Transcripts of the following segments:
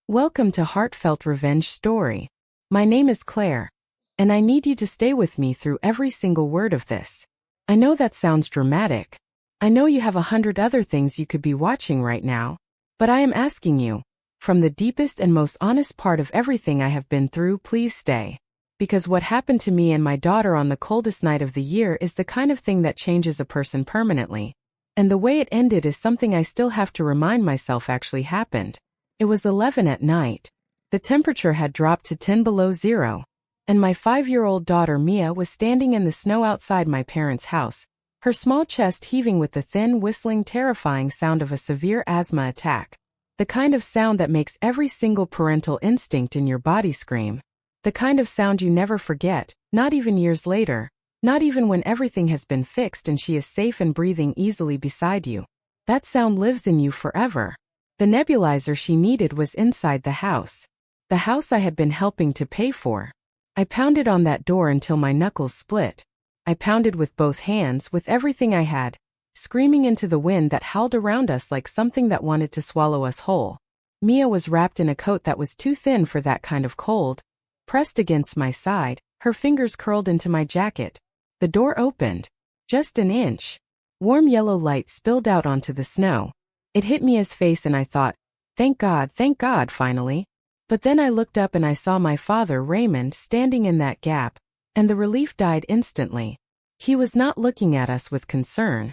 Welcome to Heartfelt Revenge Story. My name is Claire, and I need you to stay with me through every single word of this. I know that sounds dramatic. I know you have 100 other things you could be watching right now, but I am asking you, from the deepest and most honest part of everything I have been through, please stay. Because what happened to me and my daughter on the coldest night of the year is the kind of thing that changes a person permanently. And the way it ended is something I still have to remind myself actually happened. It was 11 at night. The temperature had dropped to 10 below zero, and my 5-year-old daughter Mia was standing in the snow outside my parents' house, her small chest heaving with the thin, whistling, terrifying sound of a severe asthma attack. The kind of sound that makes every single parental instinct in your body scream. The kind of sound you never forget, not even years later, not even when everything has been fixed and she is safe and breathing easily beside you. That sound lives in you forever. The nebulizer she needed was inside the house I had been helping to pay for. I pounded on that door until my knuckles split. I pounded with both hands, with everything I had, screaming into the wind that howled around us like something that wanted to swallow us whole. Mia was wrapped in a coat that was too thin for that kind of cold, pressed against my side, her fingers curled into my jacket. The door opened. Just an inch. Warm yellow light spilled out onto the snow. It hit Mia's face and I thought, thank God, finally. But then I looked up and I saw my father, Raymond, standing in that gap, and the relief died instantly. He was not looking at us with concern.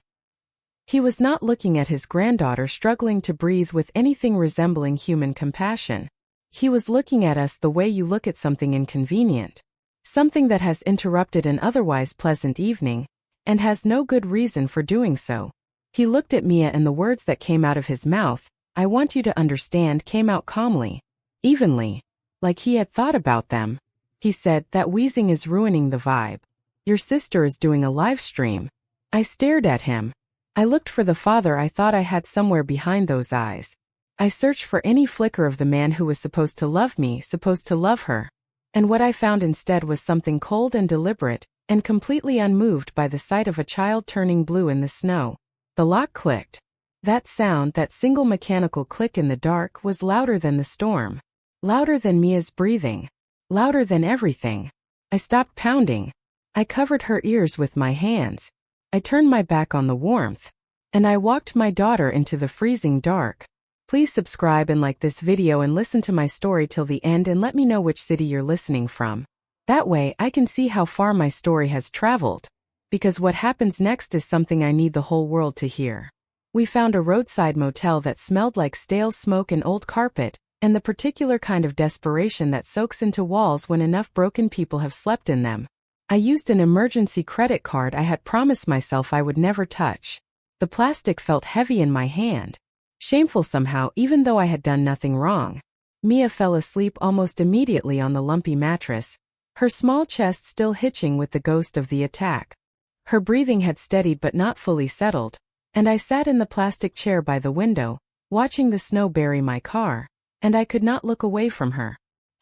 He was not looking at his granddaughter struggling to breathe with anything resembling human compassion. He was looking at us the way you look at something inconvenient. Something that has interrupted an otherwise pleasant evening, and has no good reason for doing so. He looked at Mia and the words that came out of his mouth, I want you to understand, came out calmly, evenly, like he had thought about them. He said, that wheezing is ruining the vibe. Your sister is doing a live stream. I stared at him. I looked for the father I thought I had somewhere behind those eyes. I searched for any flicker of the man who was supposed to love me, supposed to love her. And what I found instead was something cold and deliberate, and completely unmoved by the sight of a child turning blue in the snow. The lock clicked. That sound, that single mechanical click in the dark, was louder than the storm. Louder than Mia's breathing. Louder than everything. I stopped pounding. I covered her ears with my hands. I turned my back on the warmth. And I walked my daughter into the freezing dark. Please subscribe and like this video and listen to my story till the end and let me know which city you're listening from. That way I can see how far my story has traveled. Because what happens next is something I need the whole world to hear. We found a roadside motel that smelled like stale smoke and old carpet, and the particular kind of desperation that soaks into walls when enough broken people have slept in them. I used an emergency credit card I had promised myself I would never touch. The plastic felt heavy in my hand. Shameful somehow, even though I had done nothing wrong. Mia fell asleep almost immediately on the lumpy mattress, her small chest still hitching with the ghost of the attack. Her breathing had steadied but not fully settled, and I sat in the plastic chair by the window, watching the snow bury my car, and I could not look away from her.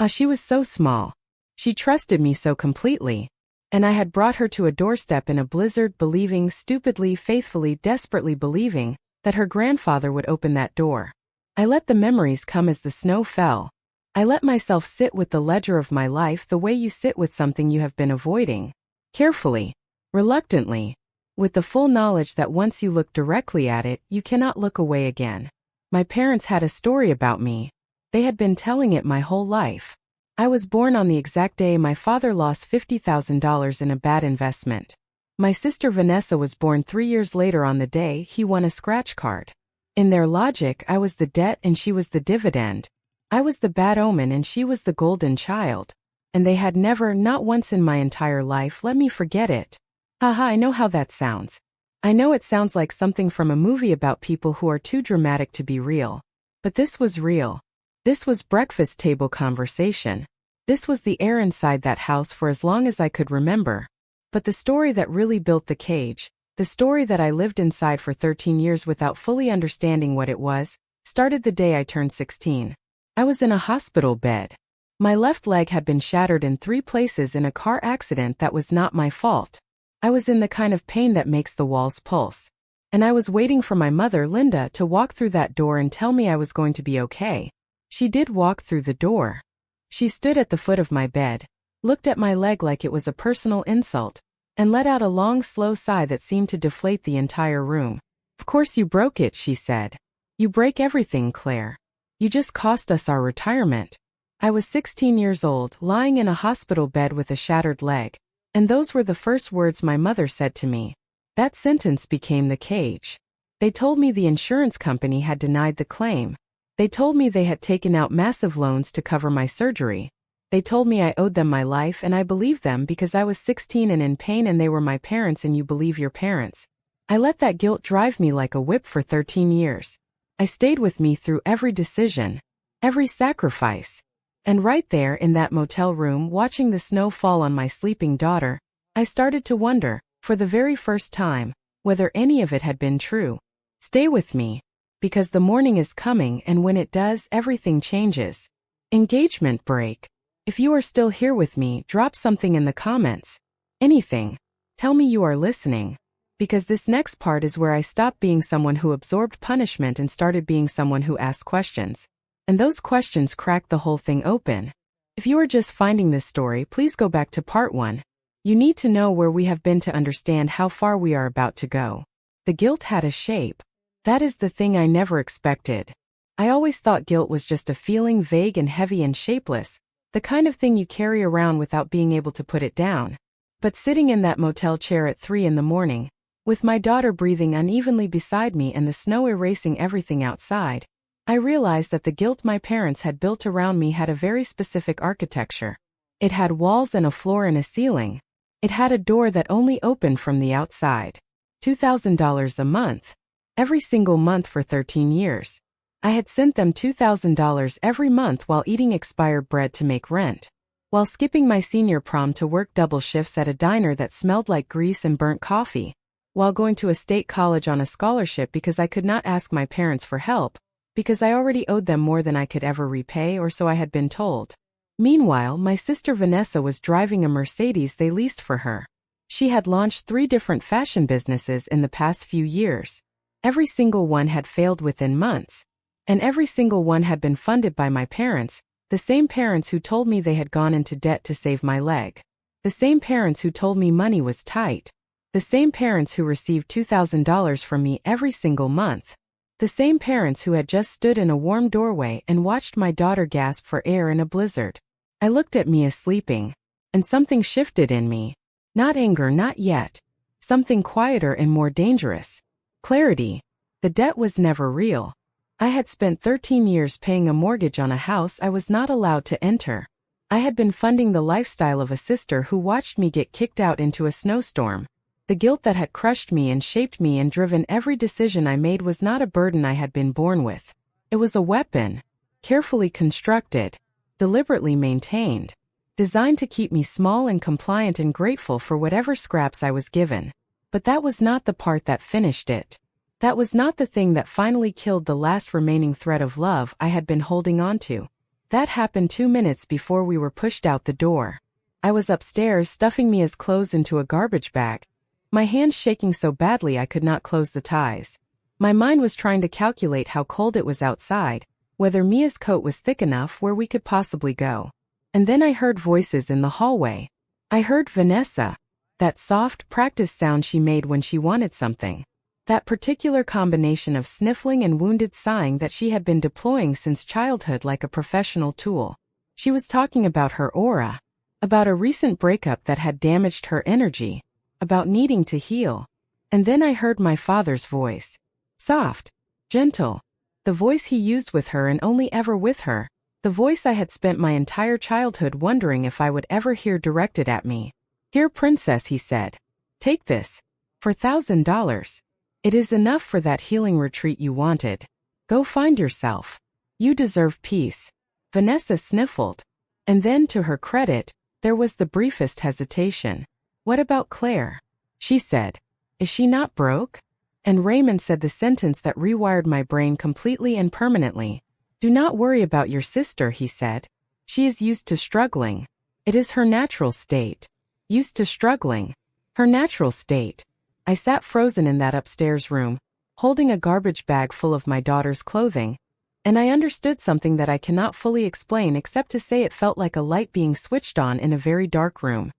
She was so small. She trusted me so completely. And I had brought her to a doorstep in a blizzard, believing, stupidly, faithfully, desperately believing, that her grandfather would open that door. I let the memories come as the snow fell. I let myself sit with the ledger of my life the way you sit with something you have been avoiding. Carefully. Reluctantly, with the full knowledge that once you look directly at it, you cannot look away again. My parents had a story about me. They had been telling it my whole life. I was born on the exact day my father lost $50,000 in a bad investment. My sister Vanessa was born 3 years later on the day he won a scratch card. In their logic, I was the debt and she was the dividend. I was the bad omen and she was the golden child. And they had never, not once in my entire life, let me forget it. Haha, I know how that sounds. I know it sounds like something from a movie about people who are too dramatic to be real. But this was real. This was breakfast table conversation. This was the air inside that house for as long as I could remember. But the story that really built the cage, the story that I lived inside for 13 years without fully understanding what it was, started the day I turned 16. I was in a hospital bed. My left leg had been shattered in 3 places in a car accident that was not my fault. I was in the kind of pain that makes the walls pulse. And I was waiting for my mother, Linda, to walk through that door and tell me I was going to be okay. She did walk through the door. She stood at the foot of my bed, looked at my leg like it was a personal insult, and let out a long, slow sigh that seemed to deflate the entire room. Of course you broke it, she said. You break everything, Claire. You just cost us our retirement. I was 16 years old, lying in a hospital bed with a shattered leg, and those were the first words my mother said to me. That sentence became the cage. They told me the insurance company had denied the claim. They told me they had taken out massive loans to cover my surgery. They told me I owed them my life, and I believed them because I was 16 and in pain and they were my parents, and you believe your parents. I let that guilt drive me like a whip for 13 years. I stayed with me through every decision, every sacrifice. And right there in that motel room, watching the snow fall on my sleeping daughter, I started to wonder, for the very first time, whether any of it had been true. Stay with me, because the morning is coming, and when it does, everything changes. Engagement break. If you are still here with me, drop something in the comments. Anything. Tell me you are listening. Because this next part is where I stopped being someone who absorbed punishment and started being someone who asked questions. And those questions cracked the whole thing open. If you are just finding this story, please go back to part 1. You need to know where we have been to understand how far we are about to go. The guilt had a shape. That is the thing I never expected. I always thought guilt was just a feeling, vague and heavy and shapeless, the kind of thing you carry around without being able to put it down. But sitting in that motel chair at 3 in the morning, with my daughter breathing unevenly beside me and the snow erasing everything outside, I realized that the guilt my parents had built around me had a very specific architecture. It had walls and a floor and a ceiling. It had a door that only opened from the outside. $2,000 a month. Every single month for 13 years. I had sent them $2,000 every month while eating expired bread to make rent. While skipping my senior prom to work double shifts at a diner that smelled like grease and burnt coffee. While going to a state college on a scholarship because I could not ask my parents for help, because I already owed them more than I could ever repay, or so I had been told. Meanwhile, my sister Vanessa was driving a Mercedes they leased for her. She had launched 3 different fashion businesses in the past few years. Every single one had failed within months. And every single one had been funded by my parents, the same parents who told me they had gone into debt to save my leg. The same parents who told me money was tight. The same parents who received $2,000 from me every single month. The same parents who had just stood in a warm doorway and watched my daughter gasp for air in a blizzard. I looked at Mia sleeping, and something shifted in me. Not anger, not yet. Something quieter and more dangerous. Clarity. The debt was never real. I had spent 13 years paying a mortgage on a house I was not allowed to enter. I had been funding the lifestyle of a sister who watched me get kicked out into a snowstorm. The guilt that had crushed me and shaped me and driven every decision I made was not a burden I had been born with. It was a weapon, carefully constructed, deliberately maintained, designed to keep me small and compliant and grateful for whatever scraps I was given. But that was not the part that finished it. That was not the thing that finally killed the last remaining thread of love I had been holding on to. That happened 2 minutes before we were pushed out the door. I was upstairs stuffing Mia's clothes into a garbage bag, my hands shaking so badly I could not close the ties. My mind was trying to calculate how cold it was outside, whether Mia's coat was thick enough where we could possibly go. And then I heard voices in the hallway. I heard Vanessa, that soft, practiced sound she made when she wanted something. That particular combination of sniffling and wounded sighing that she had been deploying since childhood like a professional tool. She was talking about her aura, about a recent breakup that had damaged her energy, about needing to heal. And then I heard my father's voice. Soft, gentle. The voice he used with her and only ever with her. The voice I had spent my entire childhood wondering if I would ever hear directed at me. "Here, princess," he said. "Take this. For $1,000. It is enough for that healing retreat you wanted. Go find yourself. You deserve peace." Vanessa sniffled. And then, to her credit, there was the briefest hesitation. "What about Claire?" she said. "Is she not broke?" And Raymond said the sentence that rewired my brain completely and permanently. "Do not worry about your sister," he said. "She is used to struggling. It is her natural state." Used to struggling. Her natural state. I sat frozen in that upstairs room, holding a garbage bag full of my daughter's clothing. And I understood something that I cannot fully explain except to say it felt like a light being switched on in a very dark room.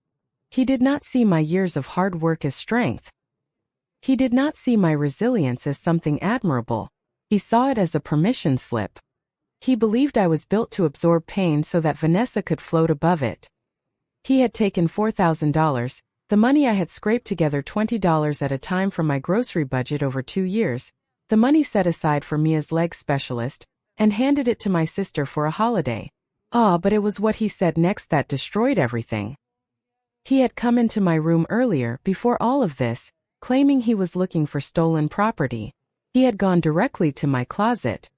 He did not see my years of hard work as strength. He did not see my resilience as something admirable. He saw it as a permission slip. He believed I was built to absorb pain so that Vanessa could float above it. He had taken $4,000, the money I had scraped together $20 at a time from my grocery budget over 2 years, the money set aside for Mia's leg specialist, and handed it to my sister for a holiday. But it was what he said next that destroyed everything. He had come into my room earlier, before all of this, claiming he was looking for stolen property. He had gone directly to my closet.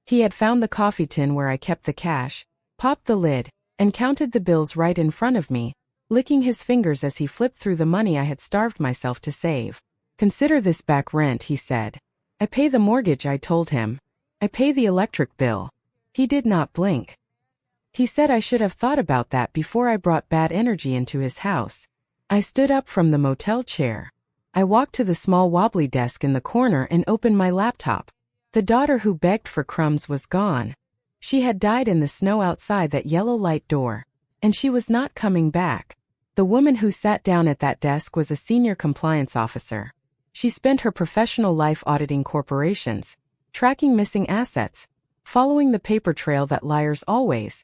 He had found the coffee tin where I kept the cash, popped the lid, and counted the bills right in front of me, licking his fingers as he flipped through the money I had starved myself to save. "Consider this back rent," he said. "I pay the mortgage," I told him. "I pay the electric bill." He did not blink. He said I should have thought about that before I brought bad energy into his house. I stood up from the motel chair. I walked to the small wobbly desk in the corner and opened my laptop. The daughter who begged for crumbs was gone. She had died in the snow outside that yellow light door. And she was not coming back. The woman who sat down at that desk was a senior compliance officer. She spent her professional life auditing corporations, tracking missing assets, following the paper trail that liars always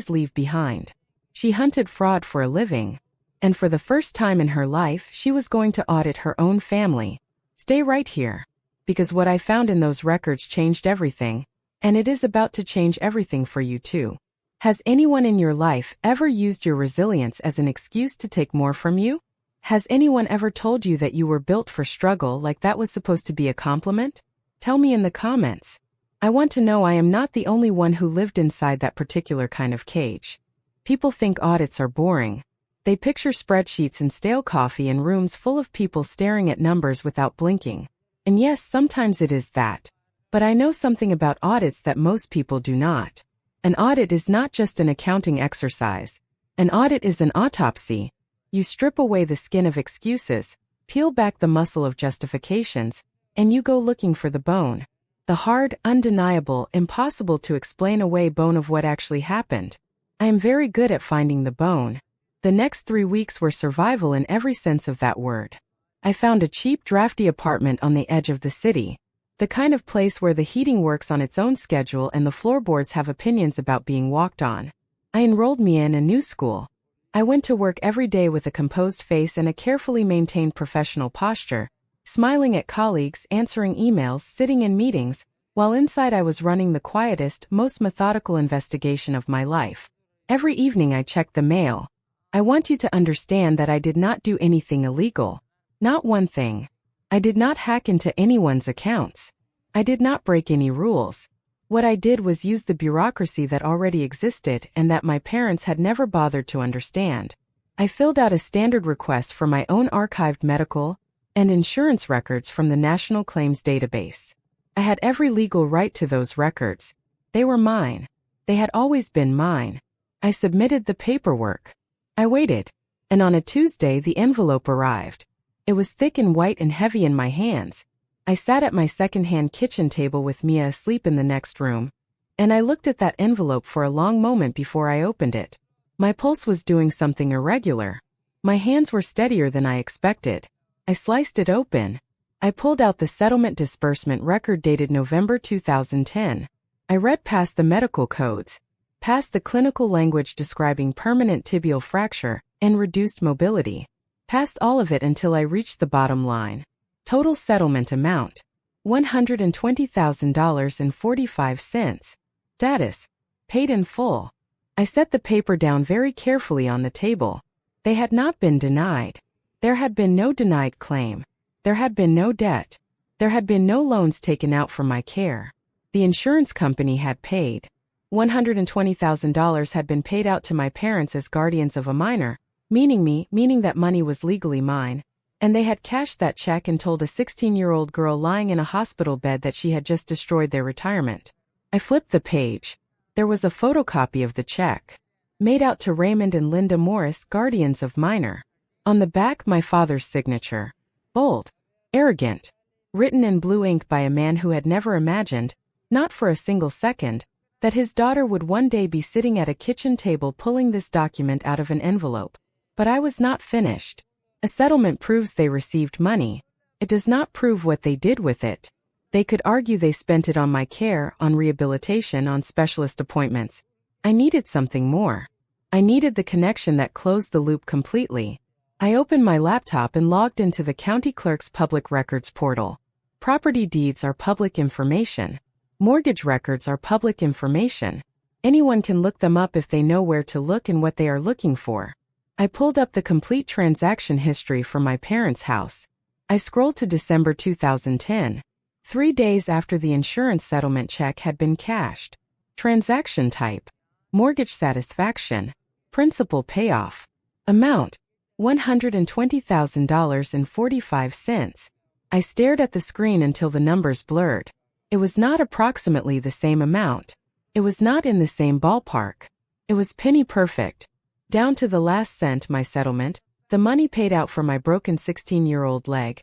leave behind. She hunted fraud for a living. And for the first time in her life, she was going to audit her own family. Stay right here. Because what I found in those records changed everything, and it is about to change everything for you too. Has anyone in your life ever used your resilience as an excuse to take more from you? Has anyone ever told you that you were built for struggle like that was supposed to be a compliment? Tell me in the comments. I want to know I am not the only one who lived inside that particular kind of cage. People think audits are boring. They picture spreadsheets and stale coffee and rooms full of people staring at numbers without blinking. And yes, sometimes it is that. But I know something about audits that most people do not. An audit is not just an accounting exercise. An audit is an autopsy. You strip away the skin of excuses, peel back the muscle of justifications, and you go looking for the bone. The hard, undeniable, impossible to explain away bone of what actually happened. I am very good at finding the bone. The next 3 weeks were survival in every sense of that word. I found a cheap, drafty apartment on the edge of the city. The kind of place where the heating works on its own schedule and the floorboards have opinions about being walked on. I enrolled Mia in a new school. I went to work every day with a composed face and a carefully maintained professional posture, smiling at colleagues, answering emails, sitting in meetings, while inside I was running the quietest, most methodical investigation of my life. Every evening I checked the mail. I want you to understand that I did not do anything illegal. Not one thing. I did not hack into anyone's accounts. I did not break any rules. What I did was use the bureaucracy that already existed and that my parents had never bothered to understand. I filled out a standard request for my own archived medical and insurance records from the National Claims Database. I had every legal right to those records. They were mine. They had always been mine. I submitted the paperwork. I waited. And on a Tuesday the envelope arrived. It was thick and white and heavy in my hands. I sat at my second-hand kitchen table with Mia asleep in the next room, and I looked at that envelope for a long moment before I opened it. My pulse was doing something irregular. My hands were steadier than I expected. I sliced it open. I pulled out the settlement disbursement record dated November 2010. I read past the medical codes, past the clinical language describing permanent tibial fracture and reduced mobility. Past all of it until I reached the bottom line. Total settlement amount: $120,000.45. Status: paid in full. I set the paper down very carefully on the table. They had not been denied. There had been no denied claim. There had been no debt. There had been no loans taken out for my care. The insurance company had paid. $120,000 had been paid out to my parents as guardians of a minor, meaning that money was legally mine, and they had cashed that check and told a 16-year-old girl lying in a hospital bed that she had just destroyed their retirement. I flipped the page. There was a photocopy of the check, made out to Raymond and Linda Morris, guardians of minor. On the back, my father's signature. Bold, arrogant, written in blue ink by a man who had never imagined not for a single second, that his daughter would one day be sitting at a kitchen table pulling this document out of an envelope. But I was not finished. A settlement proves they received money. It does not prove what they did with it. They could argue they spent it on my care, on rehabilitation, on specialist appointments. I needed something more. I needed the connection that closed the loop completely. I opened my laptop and logged into the county clerk's public records portal. Property deeds are public information. Mortgage records are public information. Anyone can look them up if they know where to look and what they are looking for. I pulled up the complete transaction history from my parents' house. I scrolled to December 2010, 3 days after the insurance settlement check had been cashed. Transaction type: mortgage satisfaction. Principal payoff. Amount: $120,000.45. I stared at the screen until the numbers blurred. It was not approximately the same amount. It was not in the same ballpark. It was penny perfect. Down to the last cent. My settlement, the money paid out for my broken 16-year-old leg,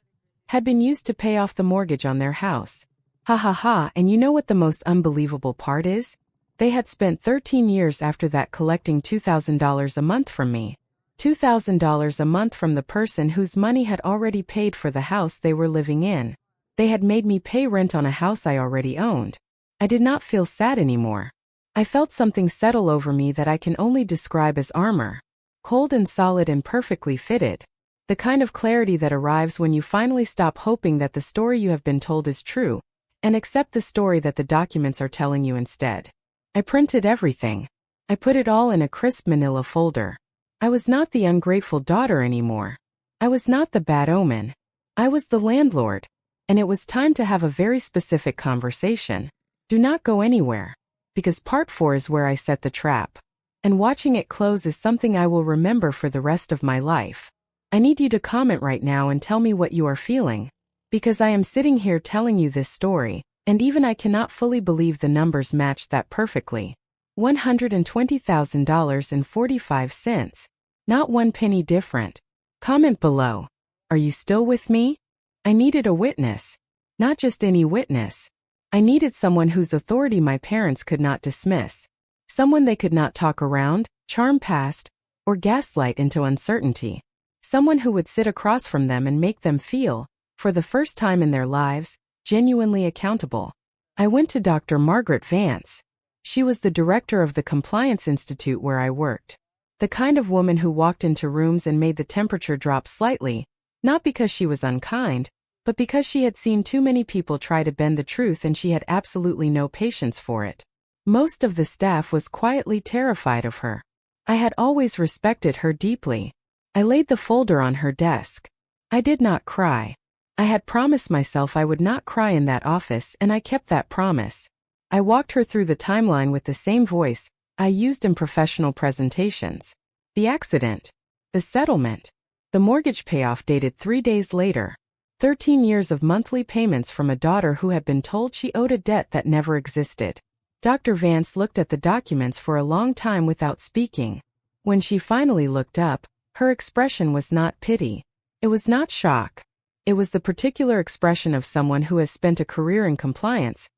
had been used to pay off the mortgage on their house. Ha ha ha, and you know what the most unbelievable part is? They had spent 13 years after that collecting $2,000 a month from me. $2,000 a month from the person whose money had already paid for the house they were living in. They had made me pay rent on a house I already owned. I did not feel sad anymore. I felt something settle over me that I can only describe as armor. Cold and solid and perfectly fitted. The kind of clarity that arrives when you finally stop hoping that the story you have been told is true, and accept the story that the documents are telling you instead. I printed everything. I put it all in a crisp manila folder. I was not the ungrateful daughter anymore. I was not the bad omen. I was the landlord. And it was time to have a very specific conversation. Do not go anywhere. Because part 4 is where I set the trap. And watching it close is something I will remember for the rest of my life. I need you to comment right now and tell me what you are feeling. Because I am sitting here telling you this story, and even I cannot fully believe the numbers matched that perfectly. $120,000.45. Not one penny different. Comment below. Are you still with me? I needed a witness. Not just any witness. I needed someone whose authority my parents could not dismiss. Someone they could not talk around, charm past, or gaslight into uncertainty. Someone who would sit across from them and make them feel, for the first time in their lives, genuinely accountable. I went to Dr. Margaret Vance. She was the director of the Compliance Institute where I worked. The kind of woman who walked into rooms and made the temperature drop slightly, not because she was unkind, but because she had seen too many people try to bend the truth and she had absolutely no patience for it. Most of the staff was quietly terrified of her. I had always respected her deeply. I laid the folder on her desk. I did not cry. I had promised myself I would not cry in that office, and I kept that promise. I walked her through the timeline with the same voice I used in professional presentations. The accident. The settlement. The mortgage payoff dated 3 days later. 13 years of monthly payments from a daughter who had been told she owed a debt that never existed. Dr. Vance looked at the documents for a long time without speaking. When she finally looked up, her expression was not pity. It was not shock. It was the particular expression of someone who has spent a career in compliance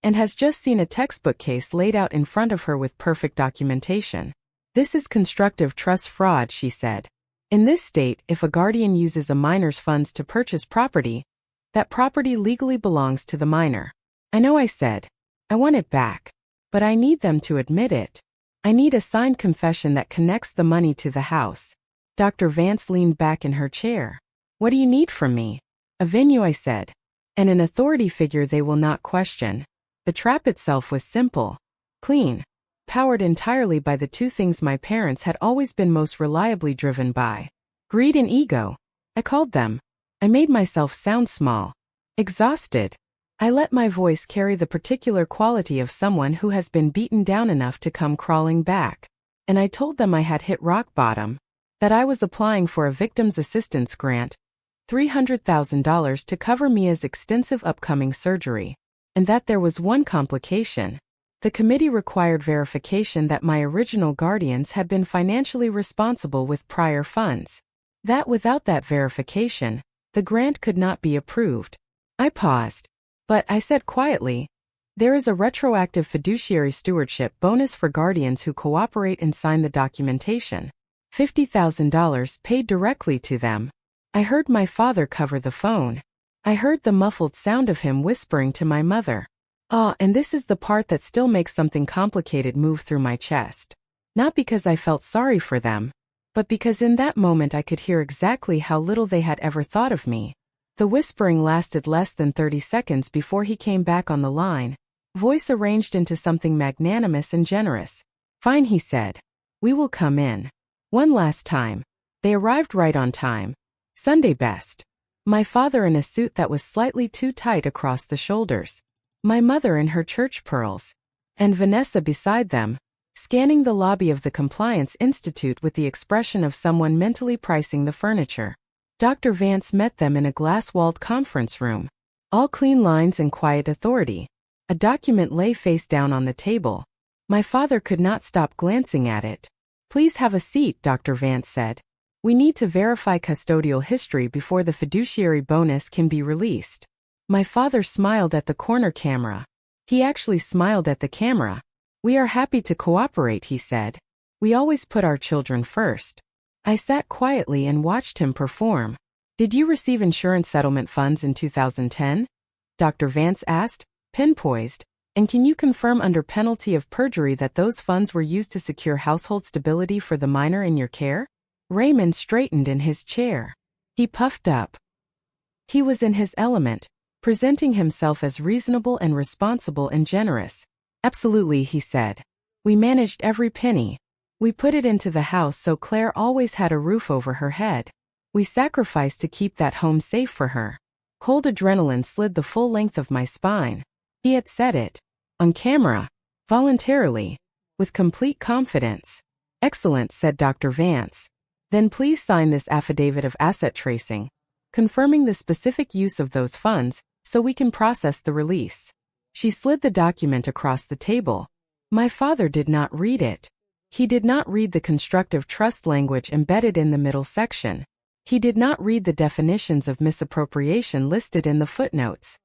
and has just seen a textbook case laid out in front of her with perfect documentation. This is constructive trust fraud, she said. In this state, if a guardian uses a minor's funds to purchase property, that property legally belongs to the minor. I know I said, I want it back. But I need them to admit it. I need a signed confession that connects the money to the house. Dr. Vance leaned back in her chair. What do you need from me? A venue, I said. And an authority figure they will not question. The trap itself was simple, clean, powered entirely by the two things my parents had always been most reliably driven by. Greed and ego. I called them. I made myself sound small. Exhausted. I let my voice carry the particular quality of someone who has been beaten down enough to come crawling back. And I told them I had hit rock bottom. That I was applying for a victim's assistance grant, $300,000 to cover Mia's extensive upcoming surgery. And that there was one complication. The committee required verification that my original guardians had been financially responsible with prior funds. That without that verification, the grant could not be approved. I paused. But I said quietly, There is a retroactive fiduciary stewardship bonus for guardians who cooperate and sign the documentation. $50,000 paid directly to them. I heard my father cover the phone. I heard the muffled sound of him whispering to my mother. And this is the part that still makes something complicated move through my chest. Not because I felt sorry for them, but because in that moment I could hear exactly how little they had ever thought of me. The whispering lasted less than 30 seconds before he came back on the line, voice arranged into something magnanimous and generous. "Fine," he said. "We will come in. One last time." They arrived right on time. Sunday best. My father in a suit that was slightly too tight across the shoulders. My mother in her church pearls. And Vanessa beside them, scanning the lobby of the Compliance Institute with the expression of someone mentally pricing the furniture. Dr. Vance met them in a glass-walled conference room. All clean lines and quiet authority. A document lay face down on the table. My father could not stop glancing at it. "Please have a seat," Dr. Vance said. "We need to verify custodial history before the fiduciary bonus can be released." My father smiled at the corner camera. He actually smiled at the camera. "We are happy to cooperate," he said. "We always put our children first." I sat quietly and watched him perform. "Did you receive insurance settlement funds in 2010? Dr. Vance asked, pin-poised. "And can you confirm under penalty of perjury that those funds were used to secure household stability for the minor in your care?" Raymond straightened in his chair. He puffed up. He was in his element, presenting himself as reasonable and responsible and generous. "Absolutely," he said. "We managed every penny. We put it into the house so Claire always had a roof over her head. We sacrificed to keep that home safe for her." Cold adrenaline slid the full length of my spine. He had said it. On camera. Voluntarily. With complete confidence. "Excellent," said Dr. Vance. "Then please sign this affidavit of asset tracing, confirming the specific use of those funds, so we can process the release." She slid the document across the table. My father did not read it. He did not read the constructive trust language embedded in the middle section. He did not read the definitions of misappropriation listed in the footnotes.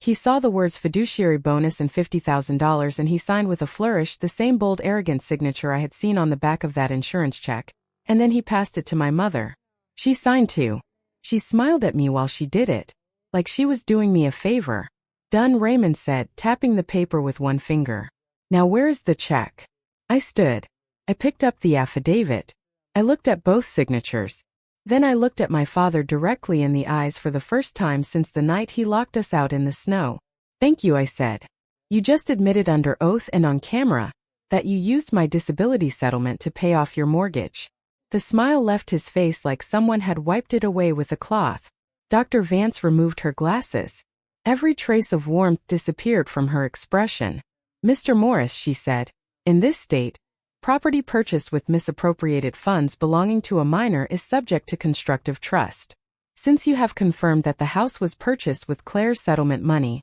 He saw the words fiduciary bonus and $50,000 and he signed with a flourish, the same bold, arrogant signature I had seen on the back of that insurance check, and then he passed it to my mother. She signed too. She smiled at me while she did it, like she was doing me a favor. "Done," Raymond said, tapping the paper with one finger. "Now where is the check?" I stood. I picked up the affidavit. I looked at both signatures. Then I looked at my father directly in the eyes for the first time since the night he locked us out in the snow. "Thank you," I said. "You just admitted under oath and on camera that you used my disability settlement to pay off your mortgage." The smile left his face like someone had wiped it away with a cloth. Dr. Vance removed her glasses. Every trace of warmth disappeared from her expression. "Mr. Morris," she said, "in this state, property purchased with misappropriated funds belonging to a minor is subject to constructive trust. Since you have confirmed that the house was purchased with Claire's settlement money,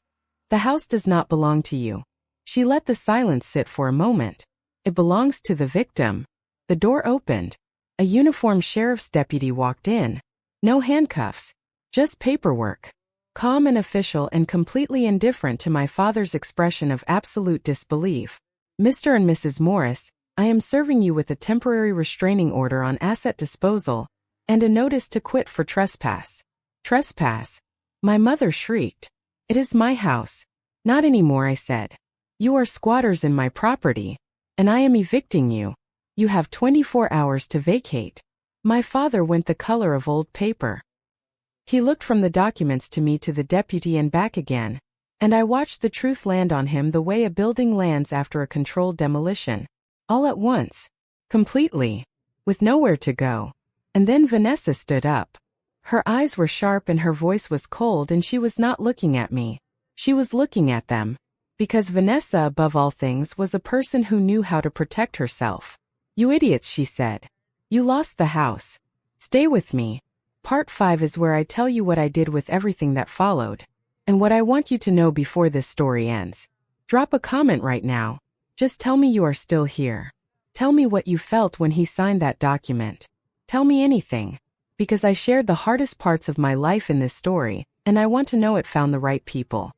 the house does not belong to you." She let the silence sit for a moment. "It belongs to the victim." The door opened. A uniformed sheriff's deputy walked in. No handcuffs, just paperwork. Calm and official and completely indifferent to my father's expression of absolute disbelief. "Mr. and Mrs. Morris, I am serving you with a temporary restraining order on asset disposal and a notice to quit for trespass." "Trespass?" My mother shrieked. "It is my house." "Not anymore," I said. "You are squatters in my property, and I am evicting you. You have 24 hours to vacate." My father went the color of old paper. He looked from the documents to me to the deputy and back again, and I watched the truth land on him the way a building lands after a controlled demolition. All at once. Completely. With nowhere to go. And then Vanessa stood up. Her eyes were sharp and her voice was cold, and she was not looking at me. She was looking at them. Because Vanessa, above all things, was a person who knew how to protect herself. "You idiots," she said. "You lost the house. Stay with me. Part 5 is where I tell you what I did with everything that followed, and what I want you to know before this story ends. Drop a comment right now. Just tell me you are still here. Tell me what you felt when he signed that document. Tell me anything. Because I shared the hardest parts of my life in this story, and I want to know it found the right people.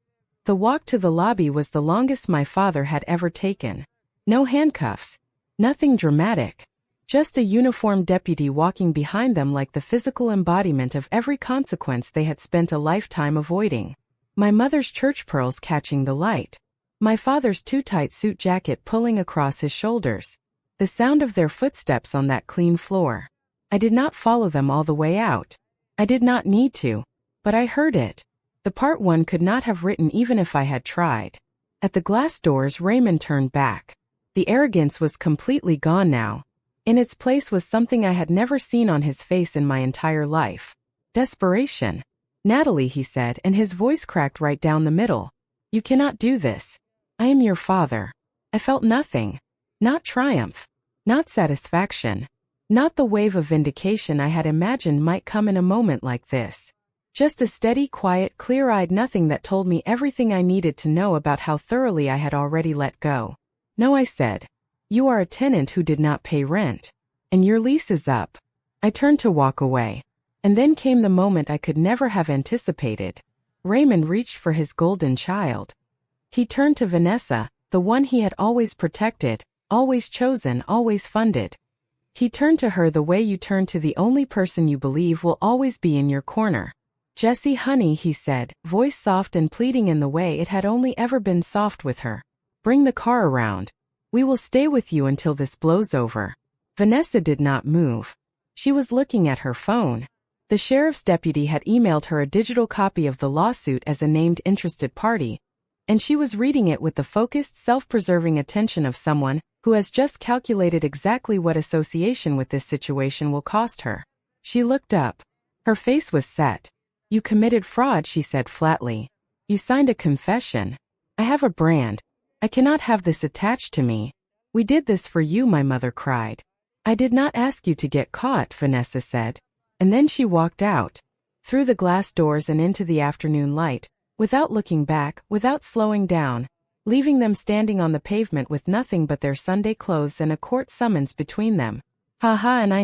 The walk to the lobby was the longest my father had ever taken. No handcuffs. Nothing dramatic. Just a uniformed deputy walking behind them like the physical embodiment of every consequence they had spent a lifetime avoiding. My mother's church pearls catching the light. My father's too-tight suit jacket pulling across his shoulders. The sound of their footsteps on that clean floor. I did not follow them all the way out. I did not need to. But I heard it. The part one could not have written even if I had tried. At the glass doors, Raymond turned back. The arrogance was completely gone now. In its place was something I had never seen on his face in my entire life. Desperation. "Natalie," he said, and his voice cracked right down the middle. "You cannot do this. I am your father." I felt nothing. Not triumph. Not satisfaction. Not the wave of vindication I had imagined might come in a moment like this. Just a steady, quiet, clear-eyed nothing that told me everything I needed to know about how thoroughly I had already let go. "No," I said. "You are a tenant who did not pay rent. And your lease is up." I turned to walk away. And then came the moment I could never have anticipated. Raymond reached for his golden child. He turned to Vanessa, the one he had always protected, always chosen, always funded. He turned to her the way you turn to the only person you believe will always be in your corner. "Jessie, honey," he said, voice soft and pleading in the way it had only ever been soft with her. "Bring the car around. We will stay with you until this blows over." Vanessa did not move. She was looking at her phone. The sheriff's deputy had emailed her a digital copy of the lawsuit as a named interested party, and she was reading it with the focused, self-preserving attention of someone who has just calculated exactly what association with this situation will cost her. She looked up. Her face was set. "You committed fraud," she said flatly. "You signed a confession. I have a brand. I cannot have this attached to me." "We did this for you," my mother cried. "I did not ask you to get caught," Vanessa said. And then she walked out. Through the glass doors and into the afternoon light, without looking back, without slowing down, leaving them standing on the pavement with nothing but their Sunday clothes and a court summons between them. And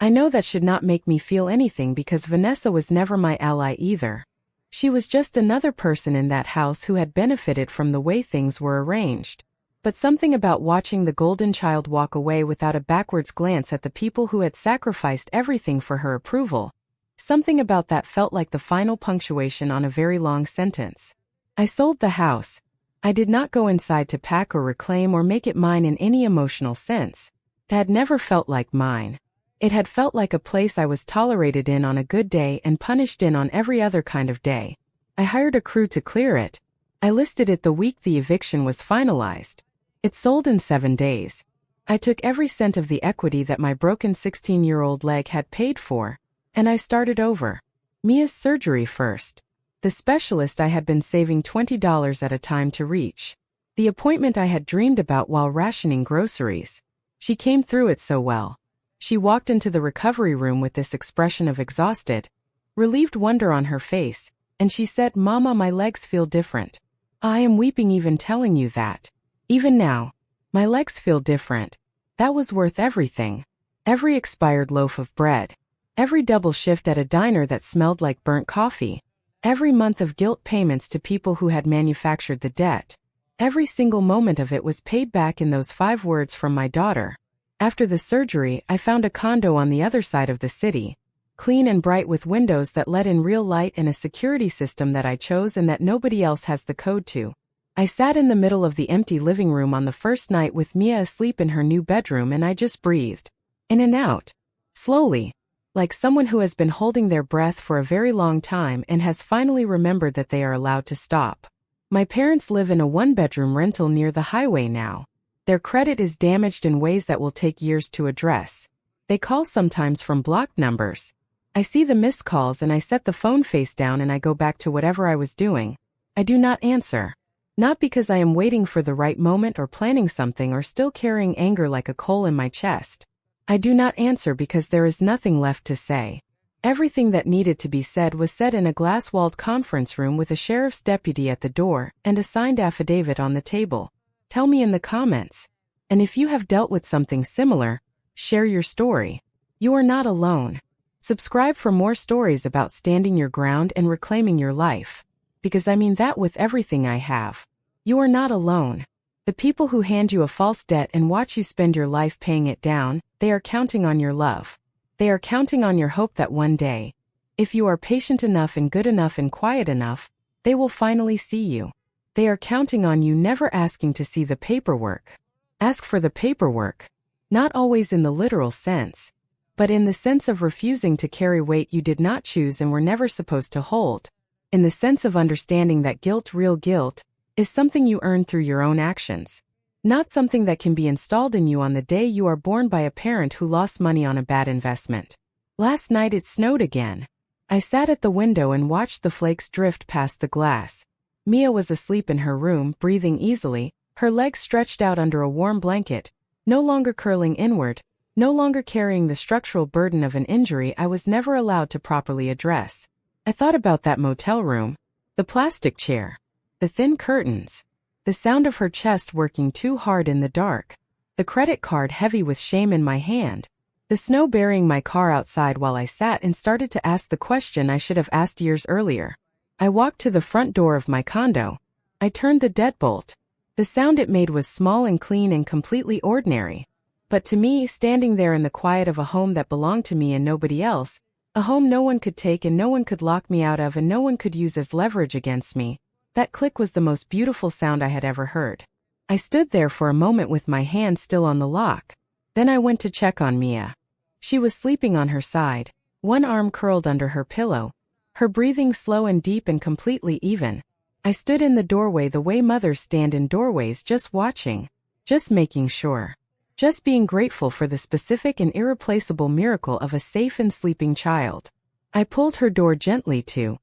I know that should not make me feel anything because Vanessa was never my ally either. She was just another person in that house who had benefited from the way things were arranged. But something about watching the golden child walk away without a backwards glance at the people who had sacrificed everything for her approval. Something about that felt like the final punctuation on a very long sentence. I sold the house. I did not go inside to pack or reclaim or make it mine in any emotional sense. It had never felt like mine. It had felt like a place I was tolerated in on a good day and punished in on every other kind of day. I hired a crew to clear it. I listed it the week the eviction was finalized. It sold in 7 days. I took every cent of the equity that my broken 16-year-old leg had paid for, and I started over. Mia's surgery first. The specialist I had been saving $20 at a time to reach. The appointment I had dreamed about while rationing groceries. She came through it so well. She walked into the recovery room with this expression of exhausted, relieved wonder on her face, and she said, "Mama, my legs feel different. I am weeping even telling you that. Even now, my legs feel different." That was worth everything. Every expired loaf of bread. Every double shift at a diner that smelled like burnt coffee. Every month of guilt payments to people who had manufactured the debt. Every single moment of it was paid back in those 5 words from my daughter. After the surgery, I found a condo on the other side of the city. Clean and bright with windows that let in real light and a security system that I chose and that nobody else has the code to. I sat in the middle of the empty living room on the first night with Mia asleep in her new bedroom and I just breathed. In and out. Slowly. Like someone who has been holding their breath for a very long time and has finally remembered that they are allowed to stop. My parents live in a 1-bedroom rental near the highway now. Their credit is damaged in ways that will take years to address. They call sometimes from blocked numbers. I see the missed calls and I set the phone face down and I go back to whatever I was doing. I do not answer. Not because I am waiting for the right moment or planning something or still carrying anger like a coal in my chest. I do not answer because there is nothing left to say. Everything that needed to be said was said in a glass-walled conference room with a sheriff's deputy at the door and a signed affidavit on the table. Tell me in the comments. And if you have dealt with something similar, share your story. You are not alone. Subscribe for more stories about standing your ground and reclaiming your life. because I mean that with everything I have. You are not alone. The people who hand you a false debt and watch you spend your life paying it down, they are counting on your love. They are counting on your hope that one day, if you are patient enough and good enough and quiet enough, they will finally see you. They are counting on you never asking to see the paperwork. Ask for the paperwork. Not always in the literal sense, but in the sense of refusing to carry weight you did not choose and were never supposed to hold. In the sense of understanding that guilt, real guilt, is something you earn through your own actions. Not something that can be installed in you on the day you are born by a parent who lost money on a bad investment. Last night it snowed again. I sat at the window and watched the flakes drift past the glass. Mia was asleep in her room, breathing easily, her legs stretched out under a warm blanket, no longer curling inward, no longer carrying the structural burden of an injury I was never allowed to properly address. I thought about that motel room, the plastic chair, the thin curtains, the sound of her chest working too hard in the dark, the credit card heavy with shame in my hand, the snow burying my car outside while I sat and started to ask the question I should have asked years earlier. I walked to the front door of my condo. I turned the deadbolt. The sound it made was small and clean and completely ordinary. But to me, standing there in the quiet of a home that belonged to me and nobody else, a home no one could take and no one could lock me out of and no one could use as leverage against me, that click was the most beautiful sound I had ever heard. I stood there for a moment with my hand still on the lock. Then I went to check on Mia. She was sleeping on her side, one arm curled under her pillow, her breathing slow and deep and completely even. I stood in the doorway the way mothers stand in doorways, just watching, just making sure, just being grateful for the specific and irreplaceable miracle of a safe and sleeping child. I pulled her door gently too.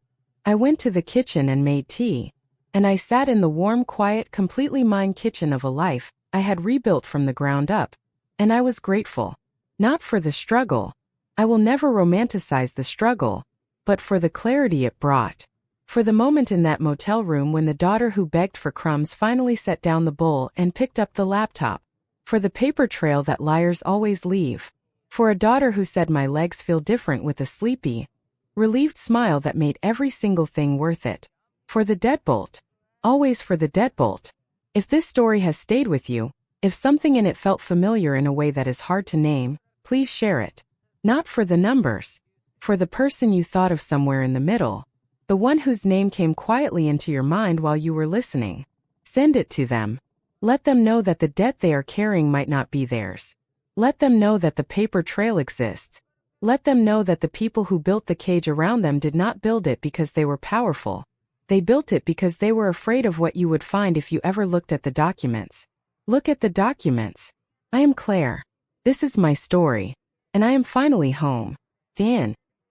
I went to the kitchen and made tea. And I sat in the warm, quiet, completely mine kitchen of a life I had rebuilt from the ground up. And I was grateful. Not for the struggle. I will never romanticize the struggle. But for the clarity it brought. For the moment in that motel room when the daughter who begged for crumbs finally set down the bowl and picked up the laptop. For the paper trail that liars always leave. For a daughter who said my legs feel different with a sleepy, relieved smile that made every single thing worth it. For the deadbolt. Always for the deadbolt. If this story has stayed with you, if something in it felt familiar in a way that is hard to name, please share it. Not for the numbers. For the person you thought of somewhere in the middle. The one whose name came quietly into your mind while you were listening. Send it to them. Let them know that the debt they are carrying might not be theirs. Let them know that the paper trail exists. Let them know that the people who built the cage around them did not build it because they were powerful. They built it because they were afraid of what you would find if you ever looked at the documents. Look at the documents. I am Claire. This is my story. And I am finally home. The end.